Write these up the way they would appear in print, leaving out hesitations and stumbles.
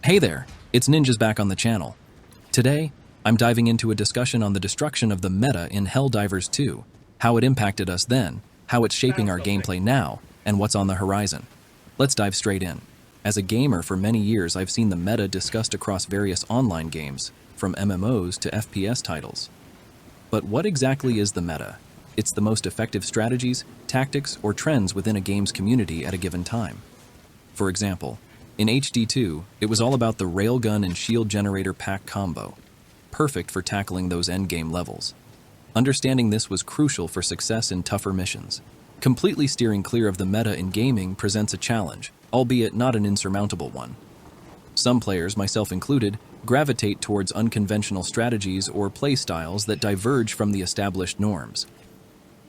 Hey there, it's Ninjas back on the channel. Today, I'm diving into a discussion on the destruction of the meta in HellDivers 2, how it impacted us then, how it's shaping our gameplay now, and what's on the horizon. Let's dive straight in. As a gamer for many years, I've seen the meta discussed across various online games, from MMOs to FPS titles. But what exactly is the meta? It's the most effective strategies, tactics, or trends within a game's community at a given time. For example, in HD2, it was all about the railgun and shield generator pack combo, perfect for tackling those endgame levels. Understanding this was crucial for success in tougher missions. Completely steering clear of the meta in gaming presents a challenge, albeit not an insurmountable one. Some players, myself included, gravitate towards unconventional strategies or playstyles that diverge from the established norms.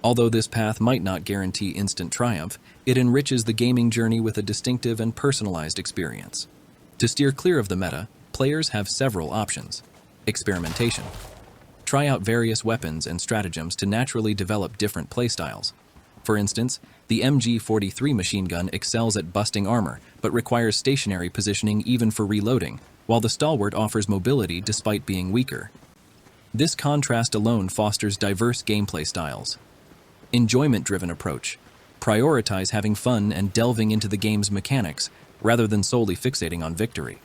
Although this path might not guarantee instant triumph, it enriches the gaming journey with a distinctive and personalized experience. To steer clear of the meta, players have several options. Experimentation. Try out various weapons and stratagems to naturally develop different playstyles. For instance, the MG43 machine gun excels at busting armor, but requires stationary positioning even for reloading, while the Stalwart offers mobility despite being weaker. This contrast alone fosters diverse gameplay styles. Enjoyment-driven approach. Prioritize having fun and delving into the game's mechanics, rather than solely fixating on victory.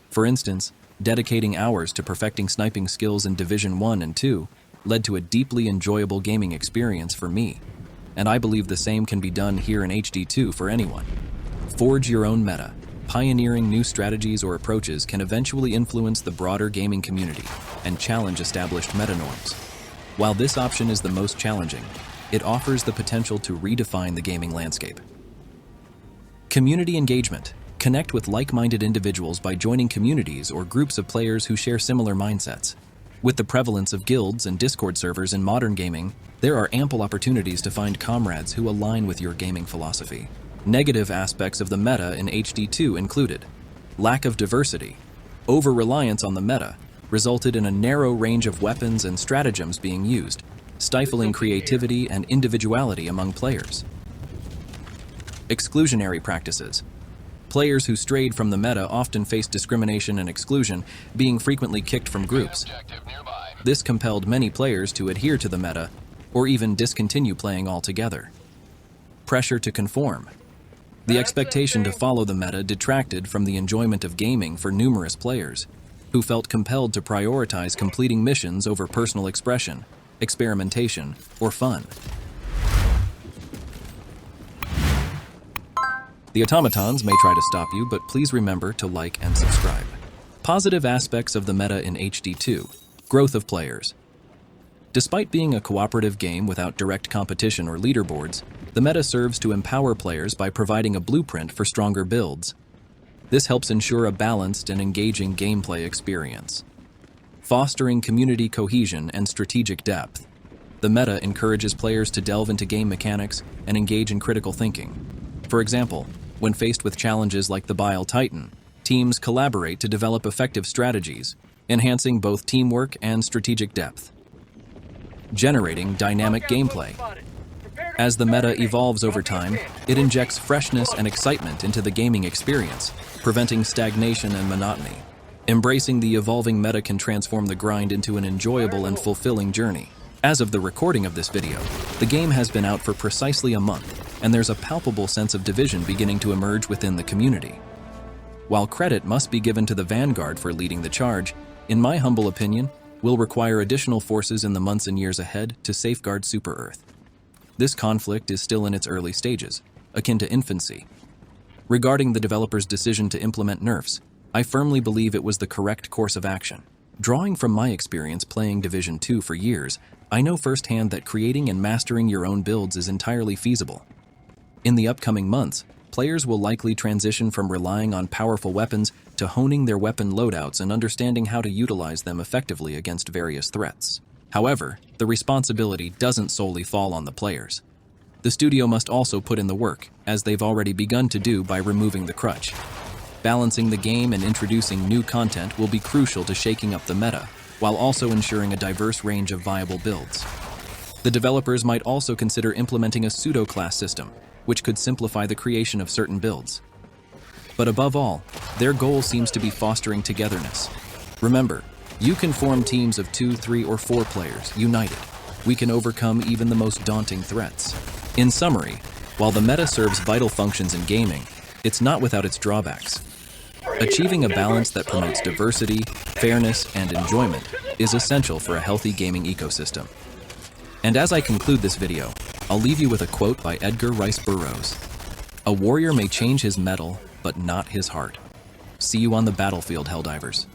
For instance, dedicating hours to perfecting sniping skills in Division 1 and 2 led to a deeply enjoyable gaming experience for me, and I believe the same can be done here in HD2 for anyone. Forge your own meta. Pioneering new strategies or approaches can eventually influence the broader gaming community and challenge established meta norms. While this option is the most challenging, it offers the potential to redefine the gaming landscape. Community engagement. Connect with like-minded individuals by joining communities or groups of players who share similar mindsets. With the prevalence of guilds and Discord servers in modern gaming, there are ample opportunities to find comrades who align with your gaming philosophy. Negative aspects of the meta in HD2 included lack of diversity. Over-reliance on the meta resulted in a narrow range of weapons and stratagems being used, stifling creativity and individuality among players. Exclusionary practices. Players who strayed from the meta often faced discrimination and exclusion, being frequently kicked from groups. This compelled many players to adhere to the meta, or even discontinue playing altogether. Pressure to conform. The expectation to follow the meta detracted from the enjoyment of gaming for numerous players, who felt compelled to prioritize completing missions over personal expression, experimentation, or fun. The automatons may try to stop you, but please remember to like and subscribe. Positive aspects of the meta in HD2. Growth of players. Despite being a cooperative game without direct competition or leaderboards, the meta serves to empower players by providing a blueprint for stronger builds. This helps ensure a balanced and engaging gameplay experience. Fostering community cohesion and strategic depth. The meta encourages players to delve into game mechanics and engage in critical thinking. For example, when faced with challenges like the Bile Titan, teams collaborate to develop effective strategies, enhancing both teamwork and strategic depth. Generating dynamic gameplay. As the meta evolves over time, it injects freshness and excitement into the gaming experience, preventing stagnation and monotony. Embracing the evolving meta can transform the grind into an enjoyable and fulfilling journey. As of the recording of this video, the game has been out for precisely a month, and there's a palpable sense of division beginning to emerge within the community. While credit must be given to the Vanguard for leading the charge, in my humble opinion, will require additional forces in the months and years ahead to safeguard Super-Earth. This conflict is still in its early stages, akin to infancy. Regarding the developers' decision to implement nerfs, I firmly believe it was the correct course of action. Drawing from my experience playing Division 2 for years, I know firsthand that creating and mastering your own builds is entirely feasible. In the upcoming months, players will likely transition from relying on powerful weapons to honing their weapon loadouts and understanding how to utilize them effectively against various threats. However, the responsibility doesn't solely fall on the players. The studio must also put in the work, as they've already begun to do by removing the crutch. Balancing the game and introducing new content will be crucial to shaking up the meta, while also ensuring a diverse range of viable builds. The developers might also consider implementing a pseudo-class system, which could simplify the creation of certain builds. But above all, their goal seems to be fostering togetherness. Remember, you can form teams of 2, 3, or 4 players, united. We can overcome even the most daunting threats. In summary, while the meta serves vital functions in gaming, it's not without its drawbacks. Achieving a balance that promotes diversity, fairness, and enjoyment is essential for a healthy gaming ecosystem. And as I conclude this video, I'll leave you with a quote by Edgar Rice Burroughs. "A warrior may change his metal, but not his heart." See you on the battlefield, HellDivers.